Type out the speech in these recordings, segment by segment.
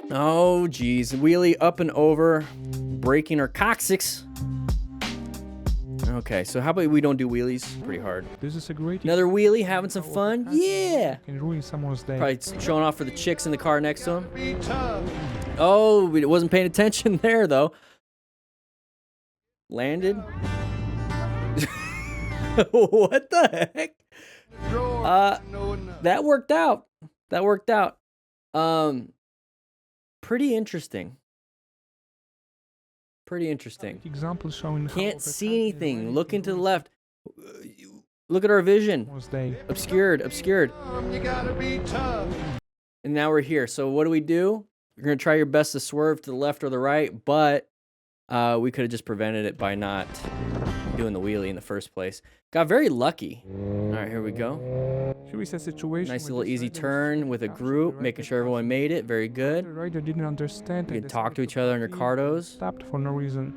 Oh, geez. Wheelie up and over, breaking our coccyx. Okay, so how about we don't do wheelies? Pretty hard. This is a great Another wheelie, having some fun? Yeah! can ruin someone's day. Probably showing off for the chicks in the car next to him. Oh, we wasn't paying attention there, though. Landed. What the heck? That worked out. That worked out. Pretty interesting. Pretty interesting. Example showing Can't see anything. Look into the left. Look at our vision. Obscured, obscured. You gotta be tough. And now we're here. So what do? You're gonna try your best to swerve to the left or the right, but we could have just prevented it by not doing the wheelie in the first place. Got very lucky. All right, here we go. Here is a situation. Nice little easy turn with a group, making sure everyone made it. Very good. The rider didn't understand. You can talk to each other on your cardos. Stopped for no reason.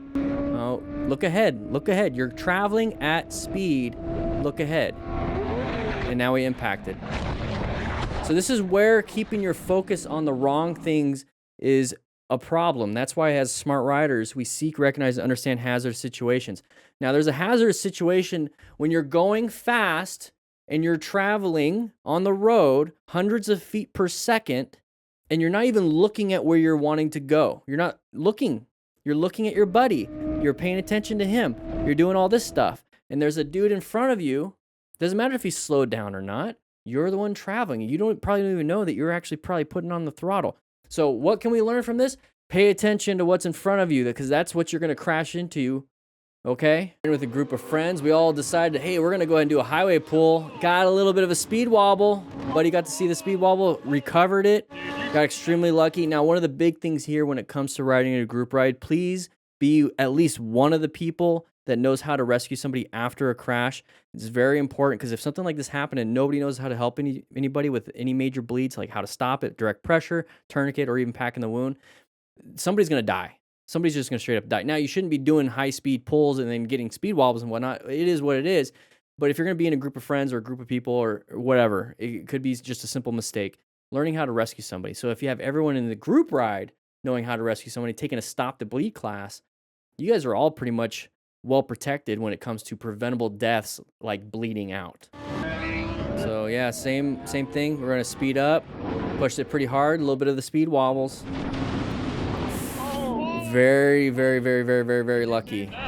Oh, look ahead. Look ahead. You're traveling at speed. Look ahead. And now we impacted. So this is where keeping your focus on the wrong things is a problem. That's why as smart riders, we seek, recognize, and understand hazardous situations. Now, there's a hazardous situation when you're going fast and you're traveling on the road hundreds of feet per second, and you're not even looking at where you're wanting to go. You're not looking. You're looking at your buddy. You're paying attention to him. You're doing all this stuff. And there's a dude in front of you. Doesn't matter if he's slowed down or not. You're the one traveling. You probably don't even know that you're actually probably putting on the throttle. So what can we learn from this? Pay attention to what's in front of you, because that's what you're going to crash into, okay? With a group of friends, we all decided, hey, we're going to go ahead and do a highway pull. Got a little bit of a speed wobble. Buddy got to see the speed wobble, recovered it, got extremely lucky. Now, one of the big things here when it comes to riding a group ride, please be at least one of the people that knows how to rescue somebody after a crash. It's very important, because if something like this happened and nobody knows how to help anybody with any major bleeds, like how to stop it, direct pressure, tourniquet, or even packing the wound, somebody's going to die. Somebody's just going to straight up die. Now, you shouldn't be doing high-speed pulls and then getting speed wobbles and whatnot. It is what it is. But if you're going to be in a group of friends or a group of people or whatever, it could be just a simple mistake. Learning how to rescue somebody. So if you have everyone in the group ride knowing how to rescue somebody, taking a stop to bleed class, you guys are all pretty much well protected when it comes to preventable deaths like bleeding out. So yeah, same thing. We're going to speed up, push it pretty hard, a little bit of the speed wobbles. Very, very, very, very, very, very lucky.